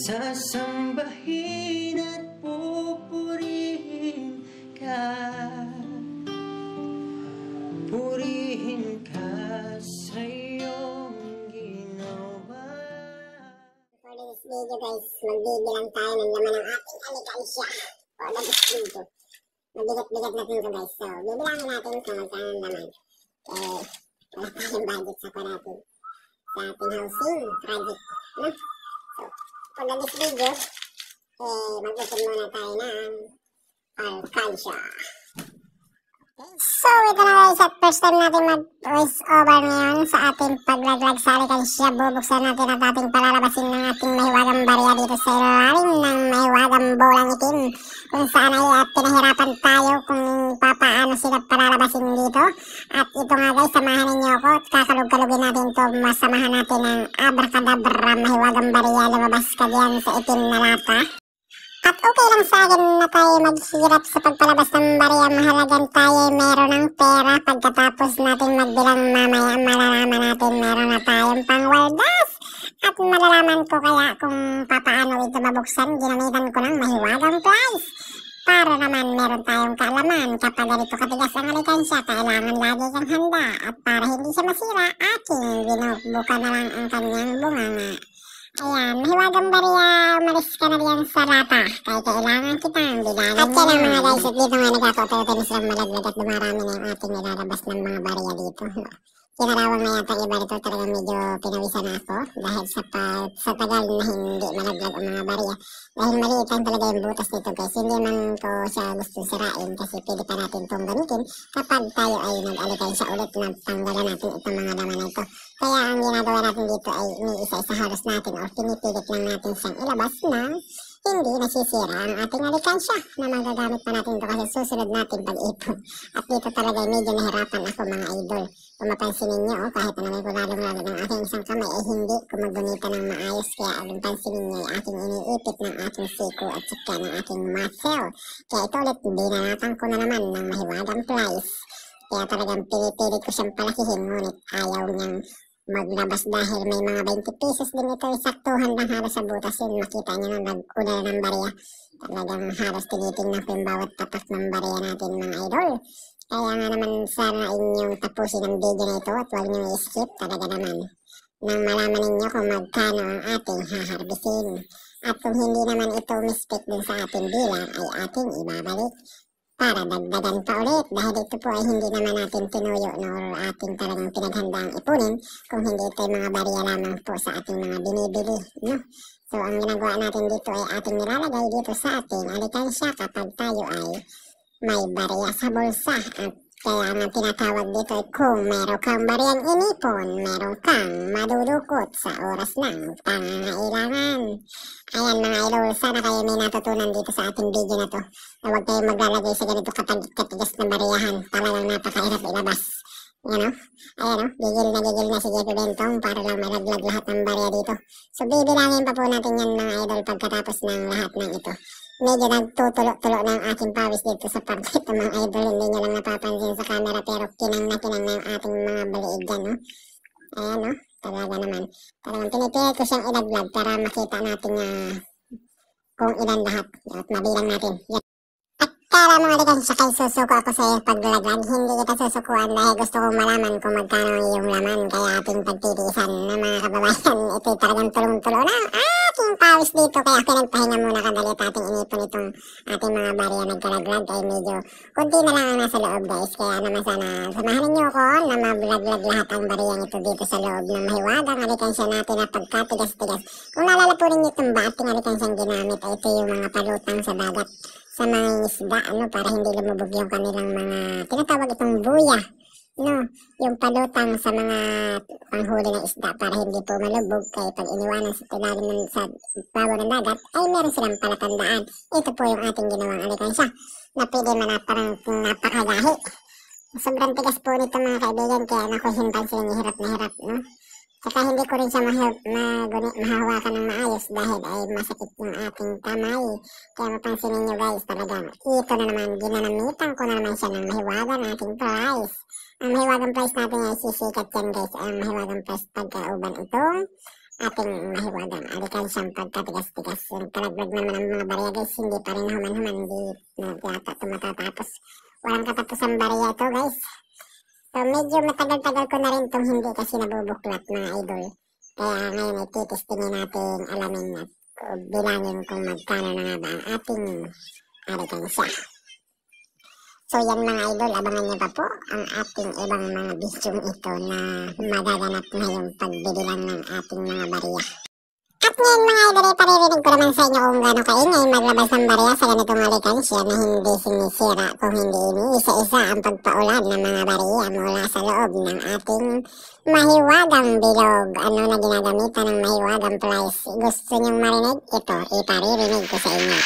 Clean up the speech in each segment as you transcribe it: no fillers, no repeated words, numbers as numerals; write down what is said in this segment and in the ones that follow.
sasambahin at pupurihin ka. Purihin ka sa iyong ginawa. For this video guys, magbibilang tayo ng laman ng ating alikansya. For this video, mabigat-bigat natin ito guys. So, bibilangin natin kung magkano ng laman. Wala tayong budget sa pa natin sa ating housing project, no? So, for this video, mag-open muna tayo ng alikansya. So, ito na guys, at first time natin mag-voice over ngayon sa ating paglaglag sa alikansya. Bubuksan natin at ating palalabasin ng ating mahiwagang barya dito sa ilalim ng mahiwagang bolang itim, kung saan ay pinahirapan tayo kung papaano sila palalabasin dito. At ito nga guys, samahan ninyo ako at kakalug-kalugin natin ito. Masamahan natin ng abracadabra mahiwagang barya. Lumabas ka diyan sa itim na lata. At okay lang sa akin na tayo maghirap sa pagpalabas ng barya. Mahalagang tayo meron ng pera. Pagkatapos natin magbilang mamaya, malalaman natin meron na tayong pangwaldas. At malalaman ko kaya kung papaano ito mabuksan. Ginamitan ko ng mahiwagang price para naman meron tayong kaalaman. Kapag ganito katigas ang alikansya, kailangan lagi kang handa. At para hindi siya masira, aking binukbukan na lang ang kanyang bunganga. Ayan, mahiwagang barya, umalis ka na riyan sa lata. Kaya kailangan kitang bilalin. At yan ang mga guys, at dito nga nagkakauto-auto silang malaglag at dumarami na yung ating nilalabas ng mga barya dito. Kinarawang na yata iba dito, talagang medyo pinawisan na ako dahil sa tagal na hindi malaglag ang mga barya. Dahil maliit lang talaga yung butas nito guys. Hindi man ko siya gusto sirain kasi pwede pa natin itong gamitin kapag tayo ay nag-alikansya ulit na tanggalan natin itong mga laman na ito. Kaya ang ginagawa natin dito ay ni-isa-isa halos natin o pinipilit lang natin siyang ilabas na hindi nasisira ang ating alikansya na magagamit pa natin ito kasi susunod natin pag-ipon. At dito talaga medyo nahirapan ako mga idol. Kung mapansin ninyo, kahit na naman ko lalong-lalo ng aking isang kamay ay hindi ko maggunita ng maayos. Kaya kung pansin ninyo ay aking iniipit ng aking siko at saka ng aking muscle. Kaya ito ulit, binanatan ko na naman ng mahiwagang price. Kaya talagang pinipilit ko siyang palakihin, ngunit ayaw niyang maglabas dahil may mga 20 pesos din ito. Saktuhan lang halos sa butas yun. Makita nyo na nag-una ng barya. Talagang halos tinitingnan ko yung bawat tatak ng barya natin mga idol. Kaya nga naman sana inyong tapusin ang video na ito at huwag nyo i-skip talaga naman nang malaman ninyo kung magkano ang ating haharbisin. At kung hindi naman ito mispek din sa ating bilang ay ating ibabalik para dagdagan pa ulit dahil ito po ay hindi naman natin tinuyo nor ating talagang pinaghandang ipunin kung hindi ito ay mga barya lamang po sa ating mga binibili, no? So ang ginagawa natin dito ay ating nilalagay dito sa ating alikansya kapag tayo ay may barya sa bulsa. At kaya nga tinatawag dito ay kung meron kang baryang inipon, meron kang madudukot sa oras ng pangangailangan. Ayan mga idol, sana kayo may natutunan dito sa ating video na to. Na huwag kayo maglalagay sa ganito katigas na baryahan. Talagang napakahirap ilabas. Yan o. Ayan o. Gigil na si Jeffy Bentong para lang malaglag lahat ng barya dito. So bibilangin pa po natin yan mga idol pagkatapos ng lahat ng ito. Medyo nagtutulo-tulo na ang ating pawis dito sa pagkita mga idol. Hindi nyo lang napapansin sa camera pero kinang na yung ating mga baliig dyan. No? Ayan o. Talaga naman. Talagang pinipilit ko siyang ilaglag para makita natin kung ilan lahat. At mabilang natin. Yan. At kala mga alikansya kay susuko ako sa iyo paglaglag. Hindi kita susukuan dahil gusto kong malaman kung magkano yung laman. Kaya ating pagtitiisan na mga kababayan. Ito'y talagang tulong-tulo na ating pawis dito. Kaya pinagpahinga muna kadali at ating inipon itong ating mga barya nagkalaglag. Ay medyo kunti na lang ang nasa loob guys. Kaya naman sana samahan ninyo ako na mablaglag lahat ang baryang ito dito sa loob ng mahiwagang alikansya natin na pagkatigas-tigas. Kung naalala po rin itong bating alikansyang ginamit ay ito yung mga palutang sa dagat sa mga isda, para hindi lumubog yung kanilang mga tinatawag itong buya, no? Yung palutang sa mga panghuli ng isda para hindi po malubog kaya pag iniwanan sa ilalim sa babaw ng dagat ay meron silang palatandaan. Ito po yung ating ginawang alikansya na pwede parang napakagahi. Sobrang tigas po nito mga kaibigan kaya nakuhinpan sila yung hirap na hirap, no? Saka hindi ko rin siya mahawakan ng maayos dahil ay masakit yung ating kamay. Kaya mapansin ninyo guys, talagang ito na naman, ginanamitan ko na naman siya ng mahiwagan ating price. Ang mahiwagang price natin ay sisikat yan guys, ang mahiwagang price pagkauban itong ating mahiwagang alikansiyang pagkatigas-tigas. Yung talaglag naman ng mga barya guys, hindi pa rin human-human, hindi na yata tumatatapos. Walang katapusang barya ito guys. So medyo matagal-tagal ko na rin itong hindi kasi nabubuklat mga idol. Kaya ngayon ay titistingin natin, alamin at bilangin kung magkano na nga ba ang ating alikansya. So yan mga idol, abangan niyo pa po ang ating ibang mga video ito na magaganap ngayong pagbibilang ng ating mga barya. At ngayon mga idol, paririnig ko naman sa inyo kung gaano kaingay maglabas ng barya sa ganitong alikansya na hindi sinisira kung hindi iniisa-isa ang pagpaulan ng mga barya mula sa loob ng ating mahiwagang bilog. Ano na ginagamitan ng mahiwagang plies? Gusto nyong marinig? Ito, iparirinig ko sa inyo.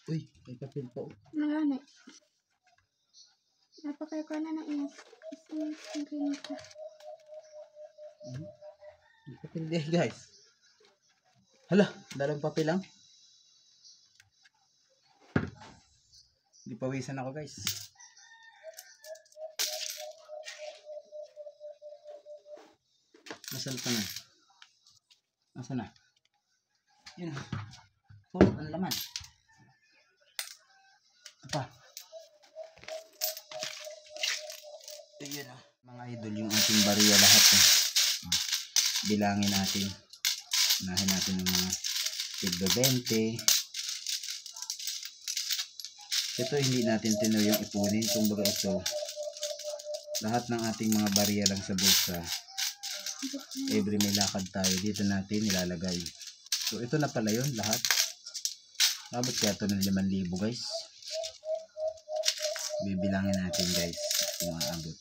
Uy, may papel po. Nagani. Napakay ko na inis. Isang rinita. May papel din guys. Hala, dalang papel lang. Hindi pawisan ako guys. Nasaan ka na? Nasaan na? Yun. Puro ang laman. Apa? Ayan ah. Mga idol, yung ating barya lahat eh. Bilangin natin. Unahin natin ng mga tigdo 20. Ito hindi natin tinuyong ipunin. Kumbaga ito, lahat ng ating mga barya lang sa bulsa. Every may lakad tayo, dito natin nilalagay. So ito na pala yun lahat. Abot kaya ito ng 5,000 guys. Bibilangin natin guys kung aabot.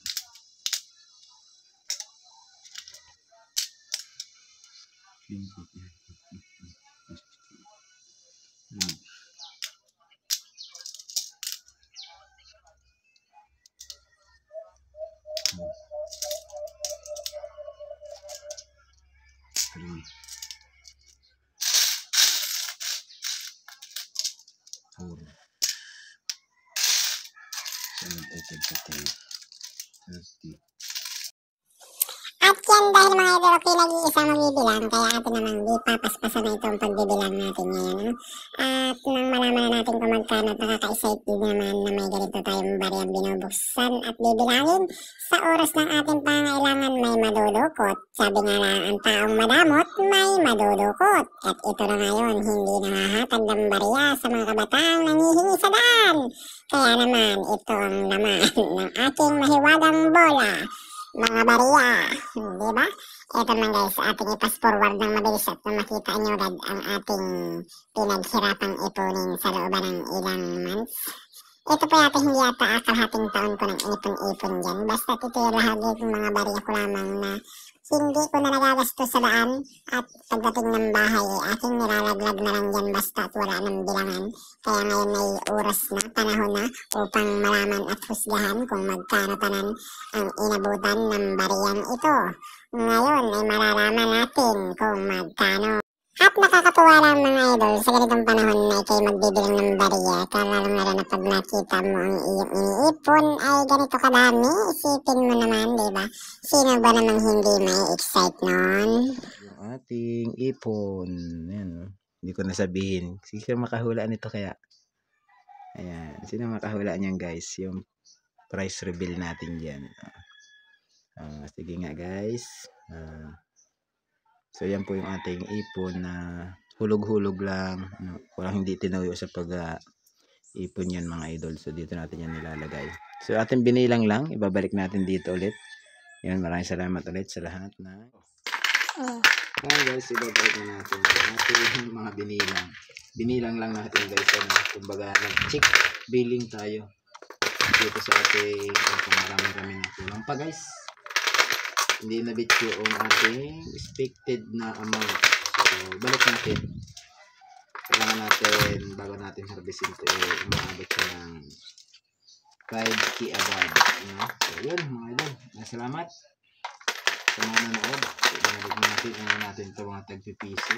At yan dahil mga idol, okay, nag-iisa magbibilang, kaya atin namang di papaspasan na itong pagbibilang natin ngayon. Ano? At nang malaman na natin kung magkano at nakaka-excited naman na may ganito tayong bariyang binubuksan at bibilangin, sa oras ng ating pangailangan may madudukot. Sabi nga lang, ang taong madamot may madudukot. At ito na ngayon, hindi nangahatag ng bariya sa mga kabataang nangihingi sa daan. Kaya naman, ito ang laman ng ating mahiwagang bola. Mga bariya, di ba? Ito naman guys, ating i-pass forward ng mabilis at na makita nyo agad ang ating pinaghirapang ipunin sa looban ng ilang months. Ito po yata hindi yata kalahating taon ko nang inipon-ipon dyan. Basta ito yung lahat yung mga bariya ko lamang na hindi ko na nagagastos sa daan at pagdating ng bahay aking nilalaglag na lang dyan basta at wala nang bilangan. Kaya ngayon may oras na, panahon na upang malaman at husgahan kung magkano tanan ang inabutan ng bariyang ito. Ngayon ay malalaman natin kung magkano. At nakakatuwa lang mga idol, sa ganitong panahon na ikay magbibilang ng barya, lalong lalo na pag nakita mo ang iyong iniipon ay ganito kadami, isipin mo naman, diba? Sino ba namang hindi may excite nun? Yung ating ipon. Ayan, oh. Hindi ko nasabihin. Sino makahula nito kaya? Ayan. Sino makahula niyan guys? Yung price reveal natin dyan. Sige nga guys. So yan po yung ating ipon na hulog-hulog lang. Walang hindi tinuyo sa pag-ipon yan mga idol. So dito natin yan nilalagay. So ating binilang lang. Ibabalik natin dito ulit. Yan, maraming salamat ulit sa lahat na... Ayan guys, ibabalik na natin yung mga binilang. Binilang lang natin guys. Kumbaga nag-check billing tayo. Dito sa ating marami-rami na kulang pa guys. Hindi nabit yung ating expected na amount. So, balik natin. Kailangan natin, bago natin harvestin ito, umaabot siya ng 5K agad. So, yun mga idol. Salamat sa mga nanood. So, binalik natin ito mga tagpipiso.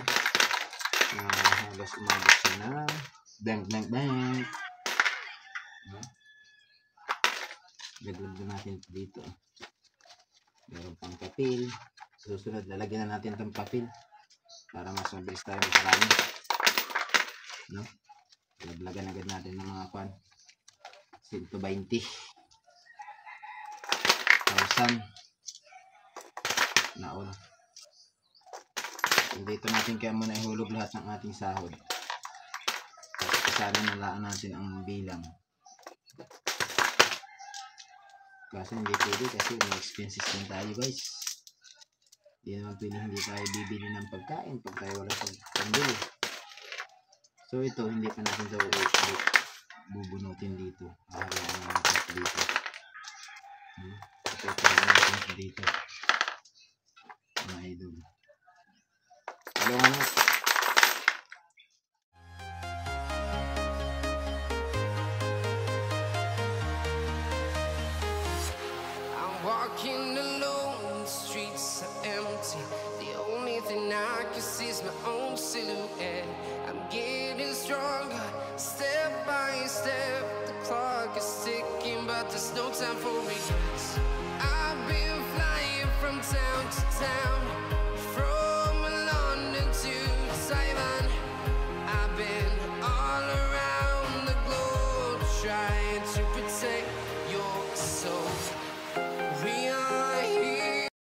Halos umabot siya na bank. Laglag natin ito dito. Meron pang papel. Susunod, lalagyan na natin itong papel para mas mabilis tayo magkarami. No? Laglagan agad natin ng mga kwan. 120,000. Naon. So, dito natin kaya muna ihulog lahat ng ating sahod. Tapos kasama nalaan natin ang bilang. Kasi hindi pwede kasi may expenses din tayo guys. Hindi naman pwede hindi tayo bibili ng pagkain pag tayo wala pambili. So ito hindi pa natin ito bubunutin dito. Hahayaan natin dito. Ito natin dito. Mga idol. Hello ano? Walking alone, the streets are empty. The only thing I can see is my own silhouette. I'm getting stronger, step by step. The clock is ticking, but there's no time for regrets. I've been flying from town to town.